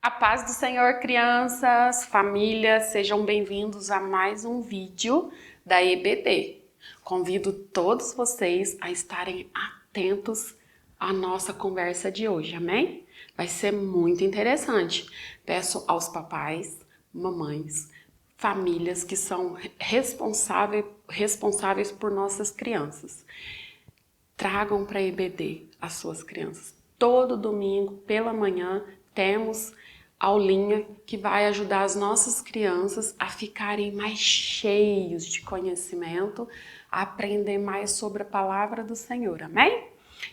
A paz do Senhor, crianças, família, sejam bem-vindos a mais um vídeo da EBD. Convido todos vocês a estarem atentos à nossa conversa de hoje, amém? Vai ser muito interessante. Peço aos papais, mamães, famílias que são responsáveis por nossas crianças. Tragam para a EBD as suas crianças. Todo domingo, pela manhã, temos aulinha que vai ajudar as nossas crianças a ficarem mais cheios de conhecimento, a aprender mais sobre a palavra do Senhor, amém?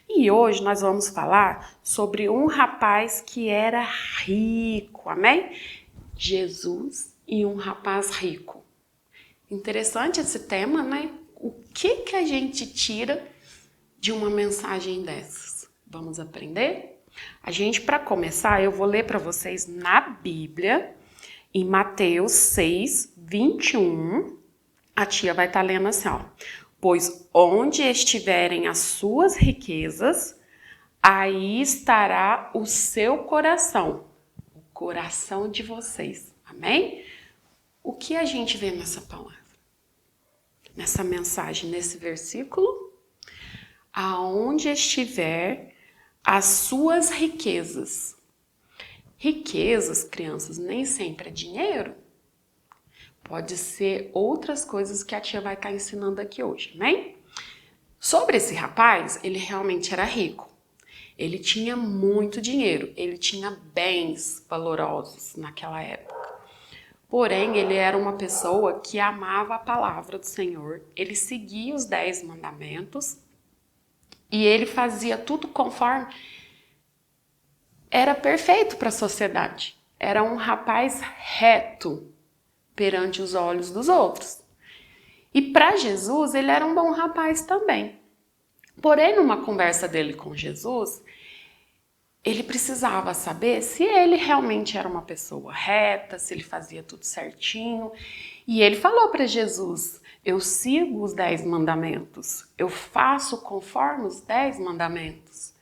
E hoje nós vamos falar sobre um rapaz que era rico, amém? Jesus e um rapaz rico. Interessante esse tema, né? O que a gente tira de uma mensagem dessas? Vamos aprender? Para começar, eu vou ler para vocês na Bíblia, em Mateus 6, 21, a tia vai estar lendo assim, ó. Pois onde estiverem as suas riquezas, aí estará o seu coração, o coração de vocês, amém? O que a gente vê nessa palavra? Nessa mensagem, nesse versículo? Aonde estiver as suas riquezas. Riquezas, crianças, nem sempre é dinheiro. Pode ser outras coisas que a tia vai estar ensinando aqui hoje, né? Sobre esse rapaz, ele realmente era rico. Ele tinha muito dinheiro, ele tinha bens valorosos naquela época. Porém, ele era uma pessoa que amava a palavra do Senhor, ele seguia os 10 mandamentos, e ele fazia tudo conforme era perfeito para a sociedade. Era um rapaz reto perante os olhos dos outros. E para Jesus, ele era um bom rapaz também. Porém, numa conversa dele com Jesus, ele precisava saber se ele realmente era uma pessoa reta, se ele fazia tudo certinho. E ele falou para Jesus: eu sigo os 10 mandamentos, eu faço conforme os 10 mandamentos.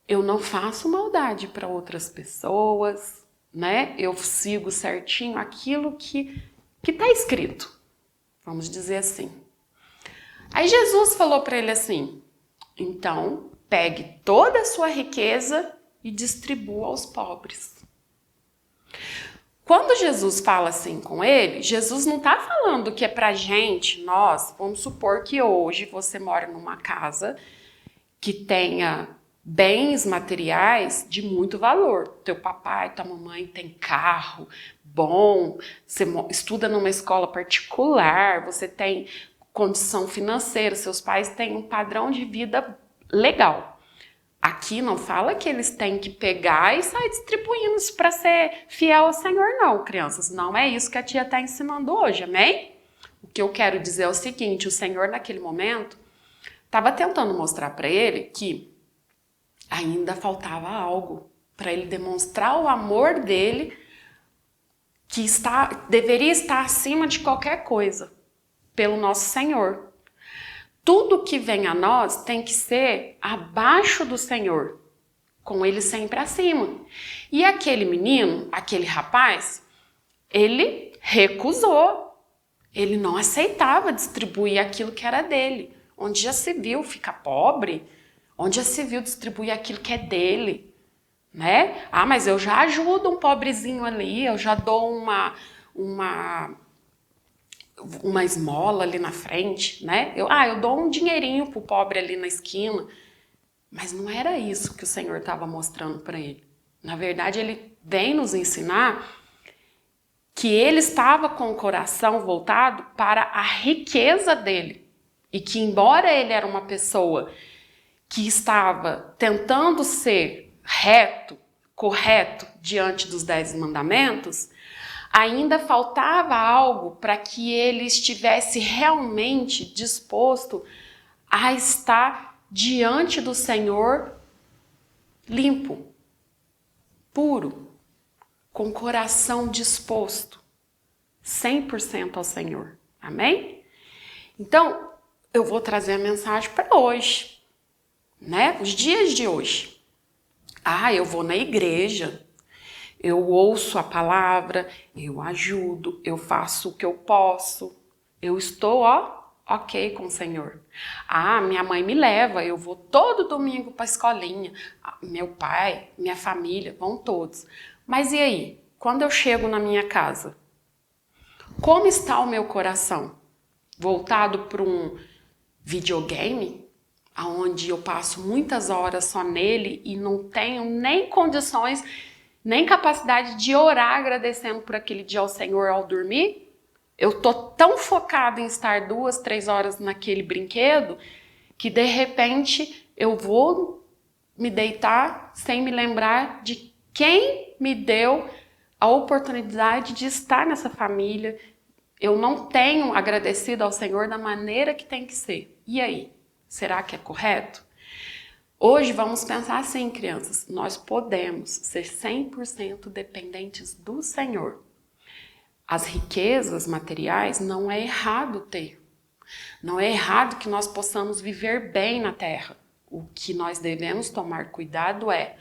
Eu não faço maldade para outras pessoas, né? Eu sigo certinho aquilo que está escrito, vamos dizer assim. Aí Jesus falou para ele assim: então, pegue toda a sua riqueza e distribua aos pobres. Quando Jesus fala assim com ele, Jesus não está falando que é pra gente, nós, vamos supor que hoje você mora numa casa que tenha bens materiais de muito valor. Teu papai, tua mamãe tem carro bom, você estuda numa escola particular, você tem condição financeira, seus pais têm um padrão de vida legal. Aqui não fala que eles têm que pegar e sair distribuindo isso para ser fiel ao Senhor, não, crianças. Não é isso que a tia está ensinando hoje, amém? O que eu quero dizer é o seguinte: o Senhor, naquele momento, estava tentando mostrar para ele que ainda faltava algo para ele demonstrar o amor dele, que deveria estar acima de qualquer coisa, pelo nosso Senhor. Tudo que vem a nós tem que ser abaixo do Senhor, com ele sempre acima. E aquele menino, aquele rapaz, ele recusou. Ele não aceitava distribuir aquilo que era dele. Onde já se viu ficar pobre, onde já se viu distribuir aquilo que é dele, né? Ah, mas eu já ajudo um pobrezinho ali, eu já dou uma esmola ali na frente, né? Eu dou um dinheirinho pro pobre ali na esquina. Mas não era isso que o Senhor estava mostrando para ele. Na verdade, ele vem nos ensinar que ele estava com o coração voltado para a riqueza dele. E que, embora ele era uma pessoa que estava tentando ser reto, correto diante dos 10 mandamentos, ainda faltava algo para que ele estivesse realmente disposto a estar diante do Senhor limpo, puro, com o coração disposto, 100% ao Senhor. Amém? Então, eu vou trazer a mensagem para hoje, né? Os dias de hoje. Eu vou na igreja, Eu ouço a palavra, eu ajudo, eu faço o que eu posso. Eu estou, ok com o Senhor. Ah, minha mãe me leva, eu vou todo domingo para a escolinha. Meu pai, minha família, vão todos. Mas e aí? Quando eu chego na minha casa, como está o meu coração? Voltado para um videogame, onde eu passo muitas horas só nele e não tenho nem condições, nem capacidade de orar agradecendo por aquele dia ao Senhor ao dormir? Eu tô tão focada em estar 2, 3 horas naquele brinquedo que de repente eu vou me deitar sem me lembrar de quem me deu a oportunidade de estar nessa família. Eu não tenho agradecido ao Senhor da maneira que tem que ser. E aí? Será que é correto? Hoje vamos pensar assim, crianças. Nós podemos ser 100% dependentes do Senhor. As riquezas materiais não é errado ter. Não é errado que nós possamos viver bem na terra. O que nós devemos tomar cuidado é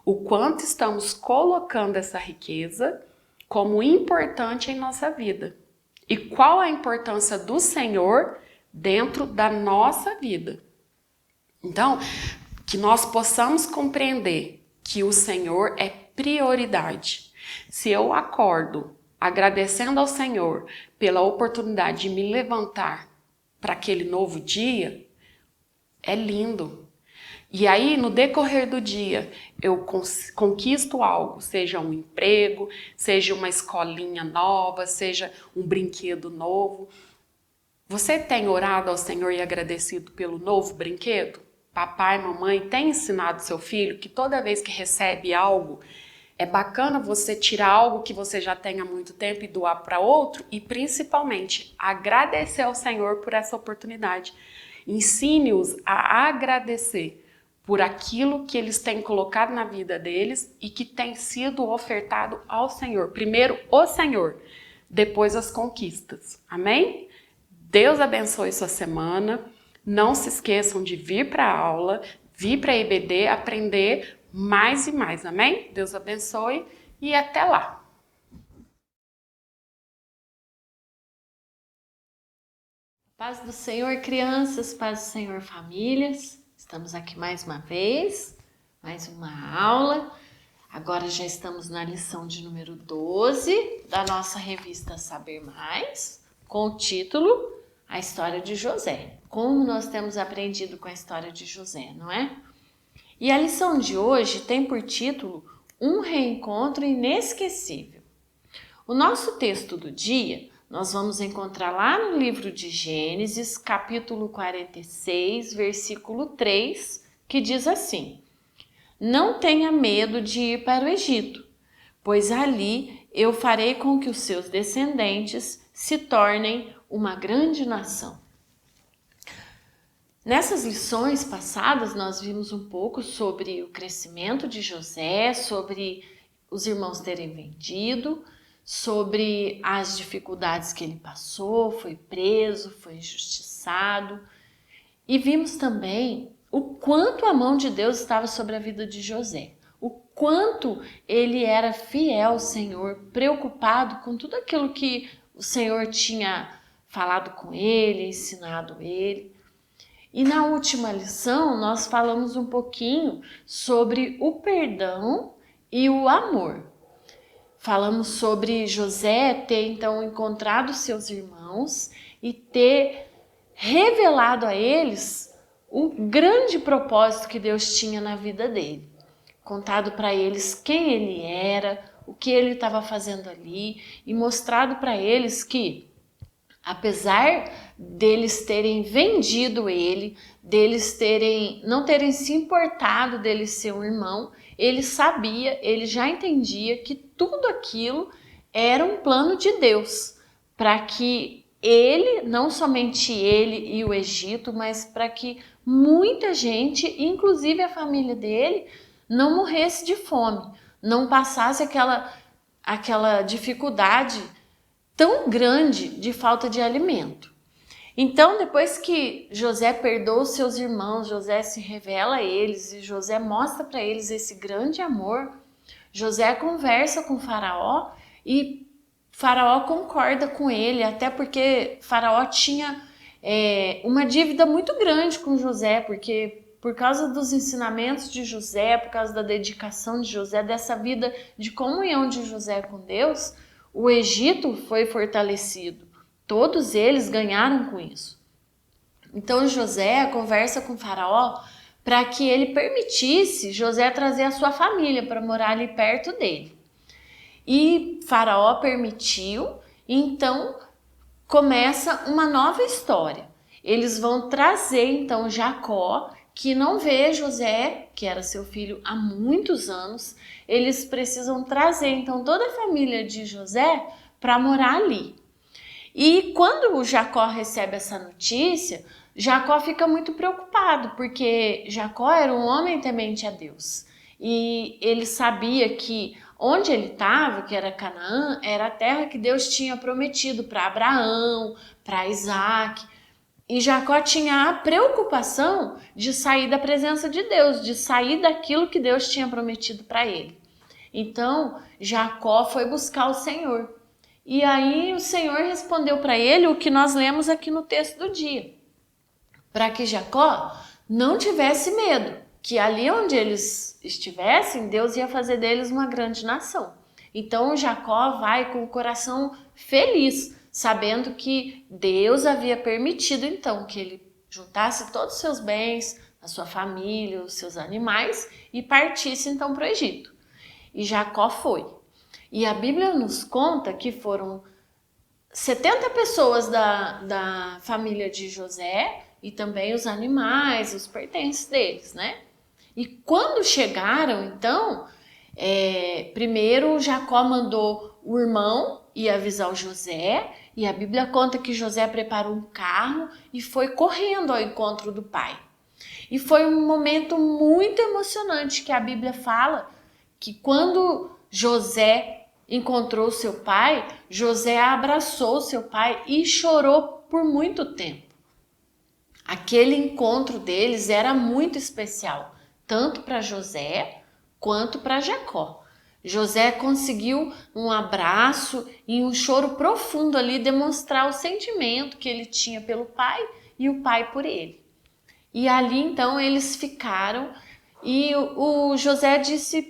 o quanto estamos colocando essa riqueza como importante em nossa vida. E qual a importância do Senhor dentro da nossa vida. Então, que nós possamos compreender que o Senhor é prioridade. Se eu acordo agradecendo ao Senhor pela oportunidade de me levantar para aquele novo dia, é lindo. E aí, no decorrer do dia, eu conquisto algo, seja um emprego, seja uma escolinha nova, seja um brinquedo novo. Você tem orado ao Senhor e agradecido pelo novo brinquedo? Papai, mamãe, tem ensinado seu filho que toda vez que recebe algo, é bacana você tirar algo que você já tem há muito tempo e doar para outro e principalmente agradecer ao Senhor por essa oportunidade. Ensine-os a agradecer por aquilo que eles têm colocado na vida deles e que tem sido ofertado ao Senhor. Primeiro o Senhor, depois as conquistas. Amém? Deus abençoe sua semana. Não se esqueçam de vir para a aula, vir para a EBD, aprender mais e mais, amém? Deus abençoe e até lá! Paz do Senhor, crianças, paz do Senhor, famílias. Estamos aqui mais uma vez, mais uma aula. Agora já estamos na lição de número 12 da nossa revista Saber Mais, com o título A História de José. Como nós temos aprendido com a história de José, não é? E a lição de hoje tem por título Um Reencontro Inesquecível. O nosso texto do dia nós vamos encontrar lá no livro de Gênesis, capítulo 46, versículo 3, que diz assim: Não tenha medo de ir para o Egito, pois ali eu farei com que os seus descendentes se tornem uma grande nação. Nessas lições passadas, nós vimos um pouco sobre o crescimento de José, sobre os irmãos terem vendido, sobre as dificuldades que ele passou, foi preso, foi injustiçado. E vimos também o quanto a mão de Deus estava sobre a vida de José, o quanto ele era fiel ao Senhor, preocupado com tudo aquilo que o Senhor tinha falado com ele, ensinado ele. E na última lição, nós falamos um pouquinho sobre o perdão e o amor. Falamos sobre José ter então encontrado seus irmãos e ter revelado a eles o grande propósito que Deus tinha na vida dele. Contado para eles quem ele era, o que ele estava fazendo ali e mostrado para eles que, apesar deles terem vendido ele, deles não terem se importado dele ser um irmão, ele sabia, ele já entendia que tudo aquilo era um plano de Deus, para que ele, não somente ele e o Egito, mas para que muita gente, inclusive a família dele, não morresse de fome, não passasse aquela dificuldade tão grande de falta de alimento. Então, depois que José perdoa os seus irmãos, José se revela a eles e José mostra para eles esse grande amor, José conversa com Faraó e Faraó concorda com ele, até porque Faraó tinha uma dívida muito grande com José, porque por causa dos ensinamentos de José, por causa da dedicação de José, dessa vida de comunhão de José com Deus, o Egito foi fortalecido. Todos eles ganharam com isso. Então José conversa com Faraó para que ele permitisse José trazer a sua família para morar ali perto dele. E Faraó permitiu, então começa uma nova história. Eles vão trazer então Jacó, que não vê José, que era seu filho há muitos anos. Eles precisam trazer então toda a família de José para morar ali. E quando o Jacó recebe essa notícia, Jacó fica muito preocupado, porque Jacó era um homem temente a Deus. E ele sabia que onde ele estava, que era Canaã, era a terra que Deus tinha prometido para Abraão, para Isaac. E Jacó tinha a preocupação de sair da presença de Deus, de sair daquilo que Deus tinha prometido para ele. Então, Jacó foi buscar o Senhor. E aí o Senhor respondeu para ele o que nós lemos aqui no texto do dia. Para que Jacó não tivesse medo, que ali onde eles estivessem, Deus ia fazer deles uma grande nação. Então Jacó vai com o coração feliz, sabendo que Deus havia permitido então que ele juntasse todos os seus bens, a sua família, os seus animais e partisse então para o Egito. E Jacó foi. E a Bíblia nos conta que foram 70 pessoas da família de José e também os animais, os pertences deles, né? E quando chegaram, então, primeiro Jacó mandou o irmão ir avisar o José, e a Bíblia conta que José preparou um carro e foi correndo ao encontro do pai. E foi um momento muito emocionante que a Bíblia fala que quando José encontrou seu pai, José abraçou seu pai e chorou por muito tempo. Aquele encontro deles era muito especial, tanto para José quanto para Jacó. José conseguiu um abraço e um choro profundo ali demonstrar o sentimento que ele tinha pelo pai e o pai por ele. E ali então eles ficaram e o José disse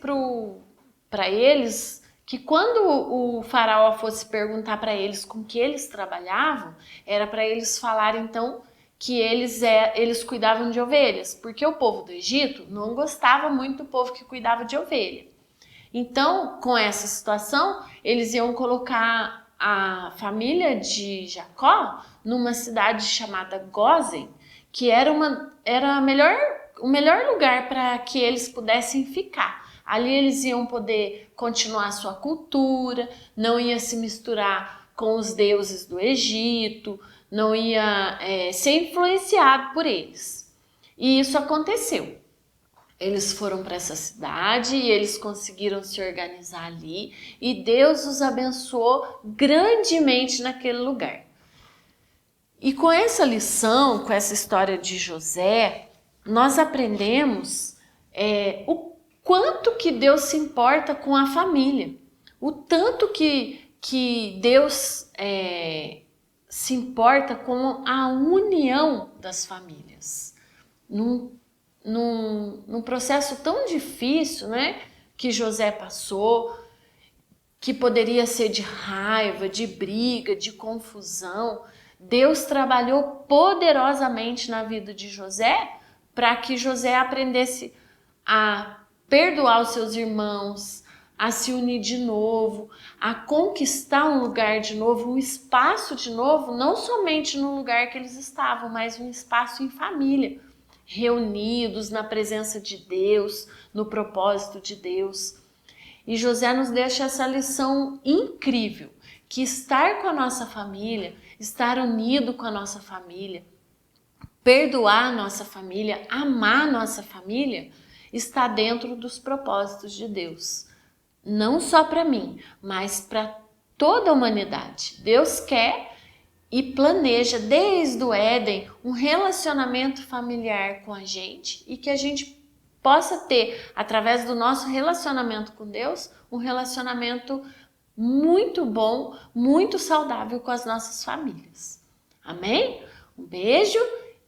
para eles que quando o faraó fosse perguntar para eles com que eles trabalhavam, era para eles falarem então que eles cuidavam de ovelhas, porque o povo do Egito não gostava muito do povo que cuidava de ovelha. Então, com essa situação, eles iam colocar a família de Jacó numa cidade chamada Gósen, que era o melhor lugar para que eles pudessem ficar. Ali eles iam poder continuar sua cultura, não ia se misturar com os deuses do Egito, não ia ser influenciado por eles. E isso aconteceu. Eles foram para essa cidade e eles conseguiram se organizar ali e Deus os abençoou grandemente naquele lugar. E com essa lição, com essa história de José, nós aprendemos o quanto que Deus se importa com a família, o tanto que Deus se importa com a união das famílias. Num processo tão difícil, né, que José passou, que poderia ser de raiva, de briga, de confusão, Deus trabalhou poderosamente na vida de José para que José aprendesse a perdoar os seus irmãos, a se unir de novo, a conquistar um lugar de novo, um espaço de novo, não somente no lugar que eles estavam, mas um espaço em família, reunidos na presença de Deus, no propósito de Deus. E José nos deixa essa lição incrível, que estar com a nossa família, estar unido com a nossa família, perdoar a nossa família, amar a nossa família, está dentro dos propósitos de Deus. Não só para mim, mas para toda a humanidade. Deus quer e planeja desde o Éden um relacionamento familiar com a gente e que a gente possa ter, através do nosso relacionamento com Deus, um relacionamento muito bom, muito saudável com as nossas famílias. Amém? Um beijo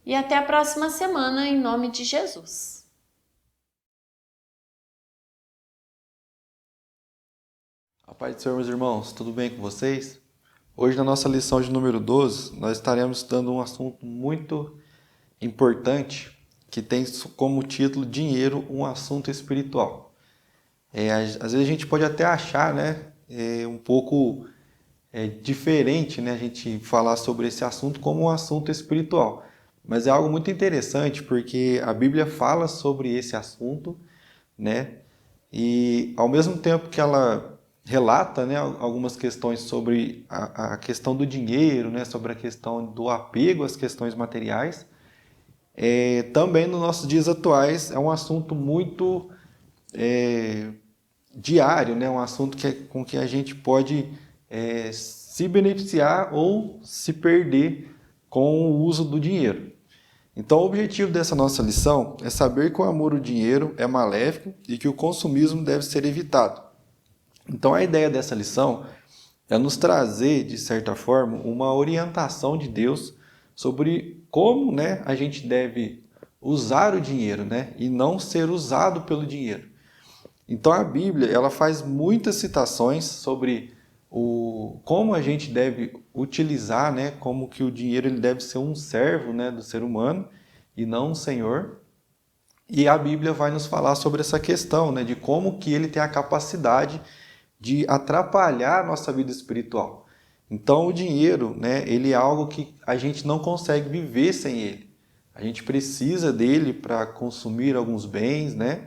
e até a próxima semana, em nome de Jesus. A paz do Senhor, meus irmãos, tudo bem com vocês? Hoje, na nossa lição de número 12, nós estaremos estudando um assunto muito importante que tem como título Dinheiro, um assunto espiritual. Às vezes a gente pode até achar, né, um pouco diferente, né, a gente falar sobre esse assunto como um assunto espiritual. Mas é algo muito interessante porque a Bíblia fala sobre esse assunto, né, e ao mesmo tempo que ela relata, né, algumas questões sobre a questão do dinheiro, né, sobre a questão do apego às questões materiais. Também nos nossos dias atuais é um assunto muito diário, né, um assunto com que a gente pode se beneficiar ou se perder com o uso do dinheiro. Então, o objetivo dessa nossa lição é saber que o amor ao dinheiro é maléfico e que o consumismo deve ser evitado. Então, a ideia dessa lição é nos trazer, de certa forma, uma orientação de Deus sobre como, né, a gente deve usar o dinheiro, né, e não ser usado pelo dinheiro. Então, a Bíblia ela faz muitas citações sobre como a gente deve utilizar, né, como que o dinheiro ele deve ser um servo, né, do ser humano e não um senhor. E a Bíblia vai nos falar sobre essa questão, né, de como que ele tem a capacidade de atrapalhar a nossa vida espiritual. Então o dinheiro, né, ele é algo que a gente não consegue viver sem ele. A gente precisa dele para consumir alguns bens, né?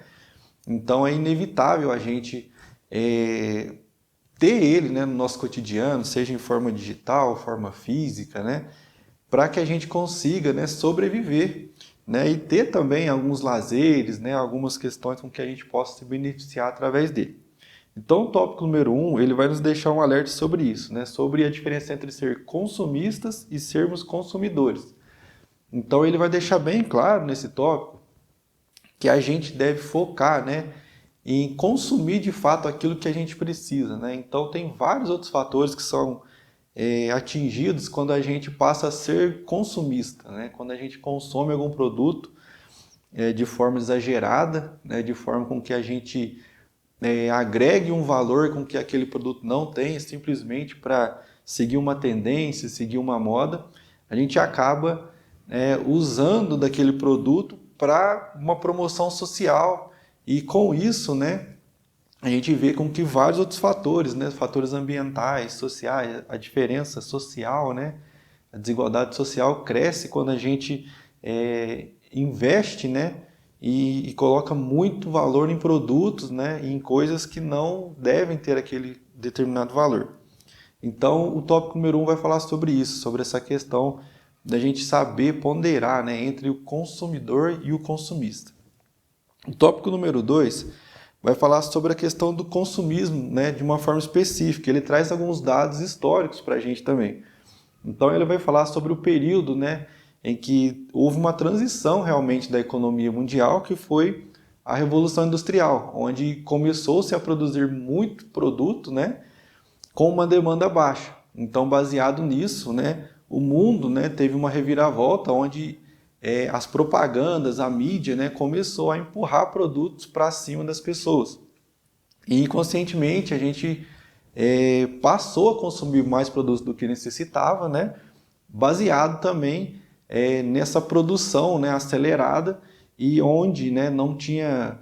Então é inevitável a gente ter ele, né, no nosso cotidiano, seja em forma digital, forma física, né, para que a gente consiga, né, sobreviver, né, e ter também alguns lazeres, né, algumas questões com que a gente possa se beneficiar através dele. Então, o tópico número 1, ele vai nos deixar um alerta sobre isso, né? Sobre a diferença entre ser consumistas e sermos consumidores. Então, ele vai deixar bem claro nesse tópico que a gente deve focar, né, em consumir de fato aquilo que a gente precisa, né? Então, tem vários outros fatores que são atingidos quando a gente passa a ser consumista, né? Quando a gente consome algum produto de forma exagerada, né? De forma com que a gente agregue um valor com que aquele produto não tem, simplesmente para seguir uma tendência, seguir uma moda, a gente acaba usando daquele produto para uma promoção social e com isso, né, a gente vê com que vários outros fatores, né, fatores ambientais, sociais, a diferença social, né, a desigualdade social cresce quando a gente investe, né, e coloca muito valor em produtos, né, e em coisas que não devem ter aquele determinado valor. Então, o tópico número 1 vai falar sobre isso, sobre essa questão da gente saber ponderar, né, entre o consumidor e o consumista. O tópico número 2 vai falar sobre a questão do consumismo, né, de uma forma específica. Ele traz alguns dados históricos para a gente também. Então, ele vai falar sobre o período, né, em que houve uma transição realmente da economia mundial, que foi a Revolução Industrial, onde começou-se a produzir muito produto, né, com uma demanda baixa. Então, baseado nisso, né, o mundo, né, teve uma reviravolta onde as propagandas, a mídia, né, começou a empurrar produtos para cima das pessoas. E inconscientemente a gente passou a consumir mais produtos do que necessitava, né, baseado também nessa produção, né, acelerada e onde, né, não tinha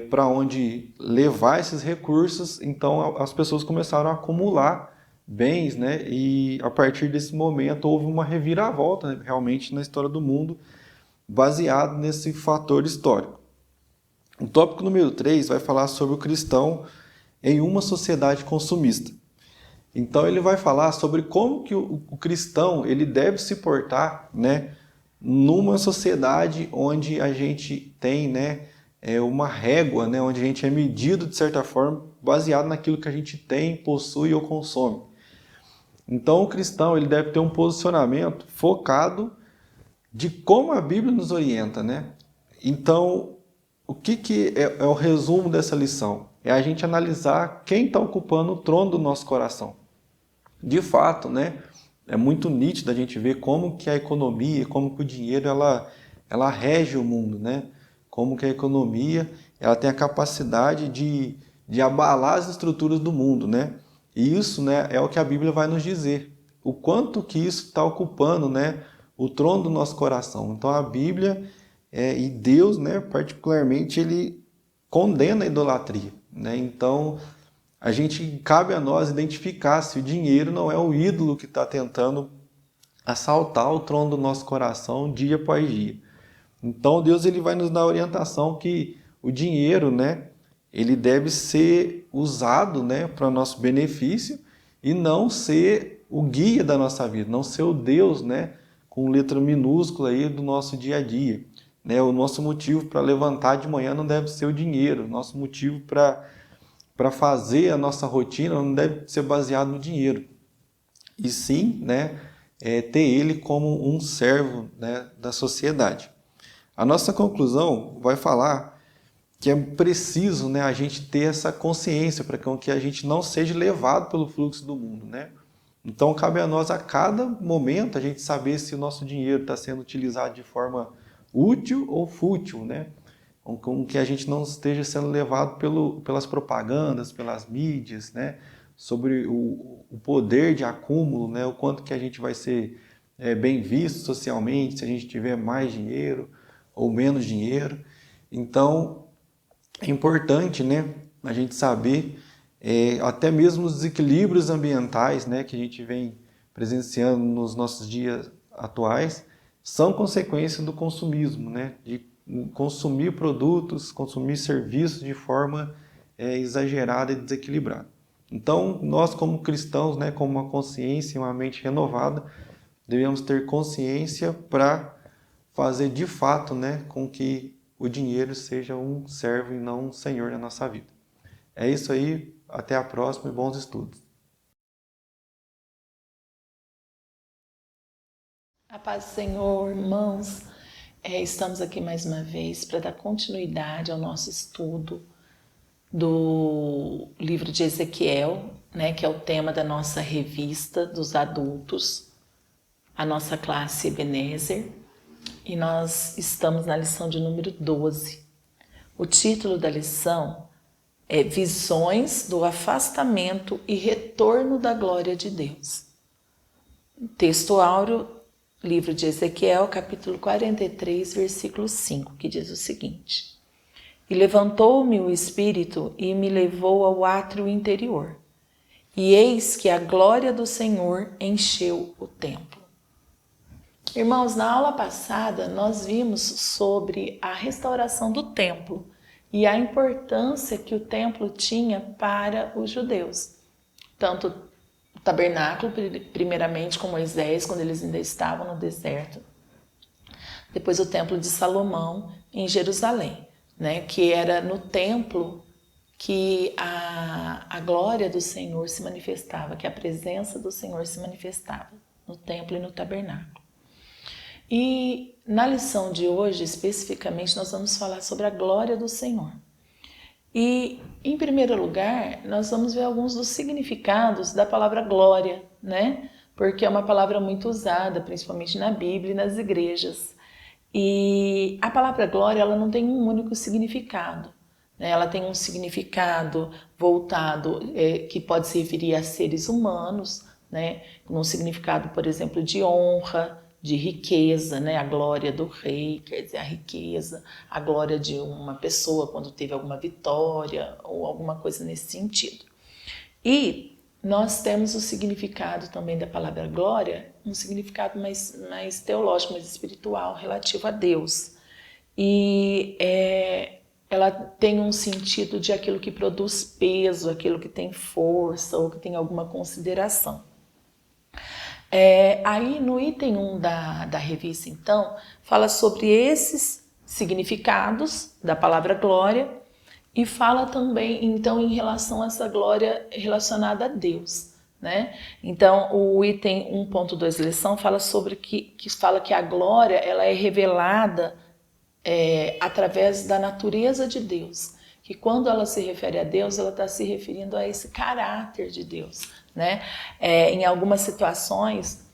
para onde levar esses recursos, então as pessoas começaram a acumular bens, né, e a partir desse momento houve uma reviravolta, né, realmente na história do mundo, baseado nesse fator histórico. O tópico número 3 vai falar sobre o cristão em uma sociedade consumista. Então ele vai falar sobre como que o cristão ele deve se portar, né, numa sociedade onde a gente tem, né, uma régua, né, onde a gente é medido de certa forma baseado naquilo que a gente tem, possui ou consome. Então o cristão ele deve ter um posicionamento focado de como a Bíblia nos orienta, né? Então o que é o resumo dessa lição? É a gente analisar quem está ocupando o trono do nosso coração. De fato, né, é muito nítido a gente ver como que a economia, como que o dinheiro, ela rege o mundo, né? Como que a economia, ela tem a capacidade de abalar as estruturas do mundo, né? E isso, né, é o que a Bíblia vai nos dizer. O quanto que isso está ocupando, né, o trono do nosso coração. Então a Bíblia e Deus, né, particularmente, ele condena a idolatria, né? Então cabe a nós identificar se o dinheiro não é o ídolo que está tentando assaltar o trono do nosso coração dia após dia. Então Deus ele vai nos dar a orientação que o dinheiro, né, ele deve ser usado, né, para nosso benefício e não ser o guia da nossa vida, não ser o Deus, né, com letra minúscula aí do nosso dia a dia. Né? O nosso motivo para levantar de manhã não deve ser o dinheiro, o nosso motivo para fazer a nossa rotina não deve ser baseado no dinheiro. E sim, né, ter ele como um servo, né, da sociedade. A nossa conclusão vai falar que é preciso, né, a gente ter essa consciência para que a gente não seja levado pelo fluxo do mundo, né? Então cabe a nós a cada momento a gente saber se o nosso dinheiro está sendo utilizado de forma útil ou fútil, né? Com que a gente não esteja sendo levado pelas propagandas, pelas mídias, né? Sobre o poder de acúmulo, né? O quanto que a gente vai ser bem visto socialmente se a gente tiver mais dinheiro ou menos dinheiro. Então, é importante, né, a gente saber até mesmo os desequilíbrios ambientais, né, que a gente vem presenciando nos nossos dias atuais, são consequência do consumismo, né, de consumir produtos, consumir serviços de forma exagerada e desequilibrada. Então, nós como cristãos, né, com uma consciência e uma mente renovada, devemos ter consciência para fazer de fato, né, com que o dinheiro seja um servo e não um senhor na nossa vida. É isso aí, até a próxima e bons estudos. A paz do Senhor, irmãos, estamos aqui mais uma vez para dar continuidade ao nosso estudo do livro de Ezequiel, né, que é o tema da nossa revista dos adultos, a nossa classe Ebenezer, e nós estamos na lição de número 12. O título da lição é Visões do Afastamento e Retorno da Glória de Deus. Texto áureo, livro de Ezequiel, capítulo 43, versículo 5, que diz o seguinte: E levantou-me o Espírito e me levou ao átrio interior, e eis que a glória do Senhor encheu o templo. Irmãos, na aula passada nós vimos sobre a restauração do templo e a importância que o templo tinha para os judeus. Tanto o tabernáculo, primeiramente com Moisés, quando eles ainda estavam no deserto. Depois o templo de Salomão em Jerusalém, né, que era no templo que a glória do Senhor se manifestava, que a presença do Senhor se manifestava no templo e no tabernáculo. E na lição de hoje, especificamente, nós vamos falar sobre a glória do Senhor. E, em primeiro lugar, nós vamos ver alguns dos significados da palavra glória, né? Porque é uma palavra muito usada, principalmente na Bíblia e nas igrejas. E a palavra glória, ela não tem um único significado, né? Ela tem um significado voltado, que pode se referir a seres humanos, né? Num significado, por exemplo, de honra, de riqueza, né? A glória do rei, quer dizer, a riqueza, a glória de uma pessoa quando teve alguma vitória ou alguma coisa nesse sentido. E nós temos o significado também da palavra glória, um significado mais teológico, mais espiritual, relativo a Deus. E ela tem um sentido de aquilo que produz peso, aquilo que tem força ou que tem alguma consideração. Aí no item 1 da revista, então, fala sobre esses significados da palavra glória e fala também, então, em relação a essa glória relacionada a Deus, né? Então, o item 1.2 da lição fala sobre que fala que a glória ela é revelada através da natureza de Deus. Que quando ela se refere a Deus, ela está se referindo a esse caráter de Deus, né? Em algumas situações,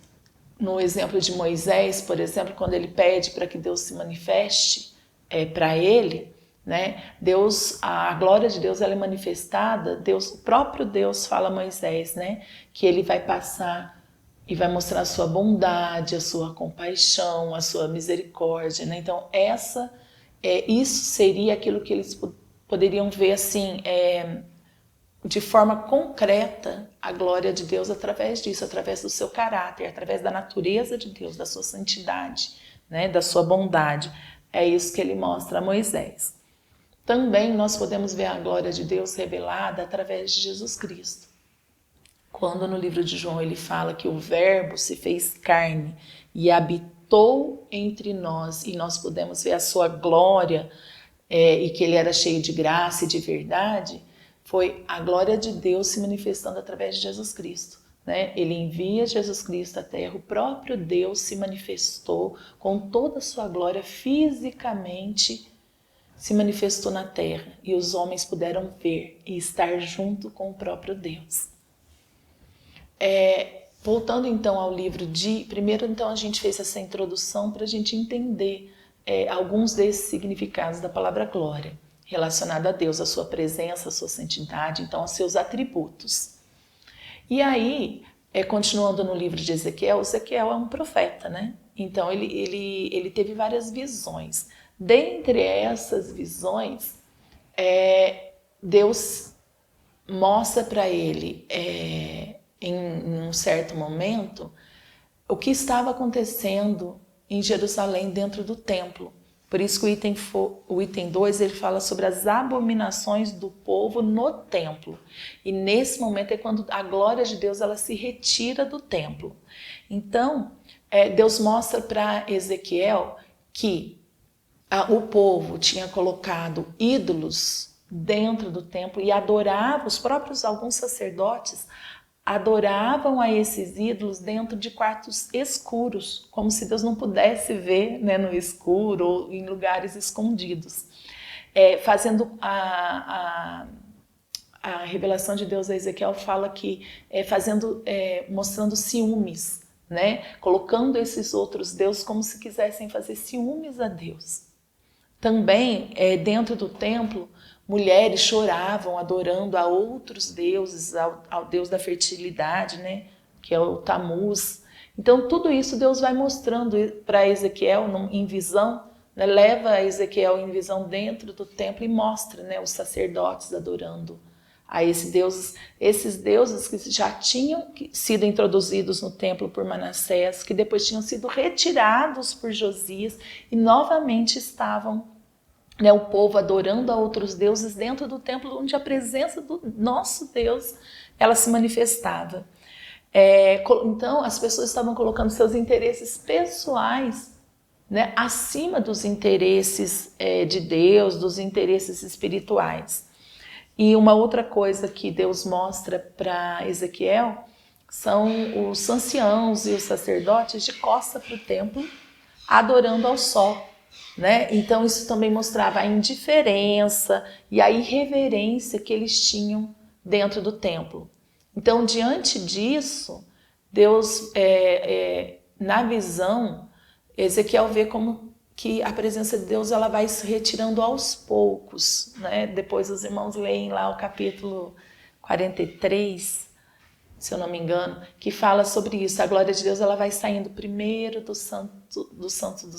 no exemplo de Moisés, por exemplo, quando ele pede para que Deus se manifeste para ele, né? A glória de Deus ela é manifestada. O próprio Deus fala a Moisés, né? Que ele vai passar e vai mostrar a sua bondade, a sua compaixão, a sua misericórdia, né? Então isso seria aquilo que eles poderiam ver assim, de forma concreta, a glória de Deus através disso, através do seu caráter, através da natureza de Deus, da sua santidade, né, da sua bondade. É isso que ele mostra a Moisés. Também nós podemos ver a glória de Deus revelada através de Jesus Cristo. Quando no livro de João ele fala que o Verbo se fez carne e habitou entre nós, e nós podemos ver a sua glória, e que ele era cheio de graça e de verdade, foi a glória de Deus se manifestando através de Jesus Cristo, né? Ele envia Jesus Cristo à terra, o próprio Deus se manifestou com toda a sua glória fisicamente, se manifestou na terra e os homens puderam ver e estar junto com o próprio Deus. Voltando então ao livro primeiro então a gente fez essa introdução para a gente entender alguns desses significados da palavra glória, relacionado a Deus, a sua presença, a sua santidade, então aos seus atributos. E aí, continuando no livro de Ezequiel é um profeta, né? Então ele teve várias visões. Dentre essas visões, Deus mostra para ele, em um certo momento, o que estava acontecendo em Jerusalém dentro do templo. Por isso que o item 2 ele fala sobre as abominações do povo no templo. E nesse momento é quando a glória de Deus ela se retira do templo. Então, Deus mostra para Ezequiel que o povo tinha colocado ídolos dentro do templo e adorava, alguns sacerdotes adoravam a esses ídolos dentro de quartos escuros, como se Deus não pudesse ver, né, no escuro ou em lugares escondidos. Fazendo a revelação de Deus a Ezequiel fala que mostrando ciúmes, né, colocando esses outros deuses como se quisessem fazer ciúmes a Deus. Também dentro do templo, mulheres choravam adorando a outros deuses, ao deus da fertilidade, né, que é o Tamuz. Então tudo isso Deus vai mostrando para Ezequiel em visão, né, leva Ezequiel em visão dentro do templo e mostra, né, os sacerdotes adorando a esses deuses que já tinham sido introduzidos no templo por Manassés, que depois tinham sido retirados por Josias e novamente estavam, né, o povo adorando a outros deuses dentro do templo, onde a presença do nosso Deus ela se manifestava. Então as pessoas estavam colocando seus interesses pessoais, né, acima dos interesses de Deus, dos interesses espirituais. E uma outra coisa que Deus mostra para Ezequiel são os anciãos e os sacerdotes de costa para o templo, adorando ao sol, né? Então isso também mostrava a indiferença e a irreverência que eles tinham dentro do templo. Então, diante disso, Deus, na visão, Ezequiel vê como que a presença de Deus ela vai se retirando aos poucos, né? Depois os irmãos leem lá o capítulo 43, se eu não me engano, que fala sobre isso. A glória de Deus ela vai saindo primeiro do santo dos santos,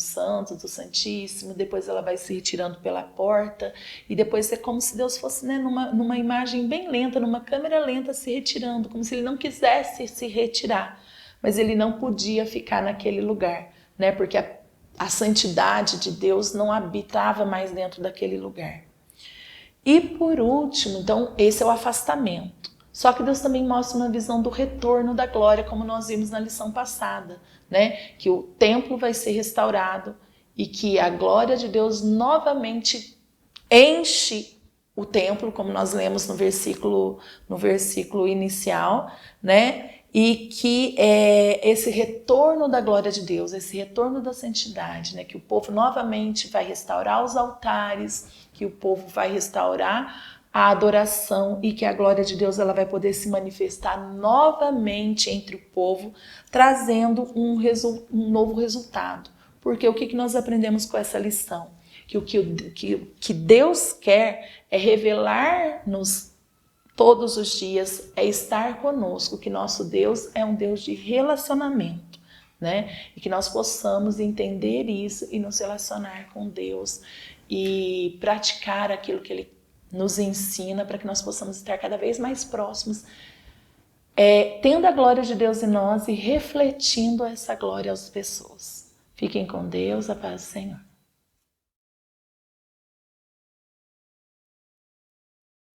do Santíssimo, depois ela vai se retirando pela porta, e depois é como se Deus fosse, né, numa imagem bem lenta, numa câmera lenta se retirando, como se ele não quisesse se retirar, mas ele não podia ficar naquele lugar, né? Porque a santidade de Deus não habitava mais dentro daquele lugar. E por último, então, esse é o afastamento. Só que Deus também mostra uma visão do retorno da glória, como nós vimos na lição passada, né? Que o templo vai ser restaurado e que a glória de Deus novamente enche o templo, como nós lemos no versículo inicial, né? e que esse retorno da glória de Deus, esse retorno da santidade, né, que o povo novamente vai restaurar os altares, que o povo vai restaurar a adoração e que a glória de Deus ela vai poder se manifestar novamente entre o povo, trazendo um novo resultado. Porque o que nós aprendemos com essa lição? Que o que Deus quer é revelar-nos todos os dias, é estar conosco, que nosso Deus é um Deus de relacionamento, né? E que nós possamos entender isso e nos relacionar com Deus e praticar aquilo que Ele nos ensina para que nós possamos estar cada vez mais próximos, tendo a glória de Deus em nós e refletindo essa glória às pessoas. Fiquem com Deus, a paz do Senhor.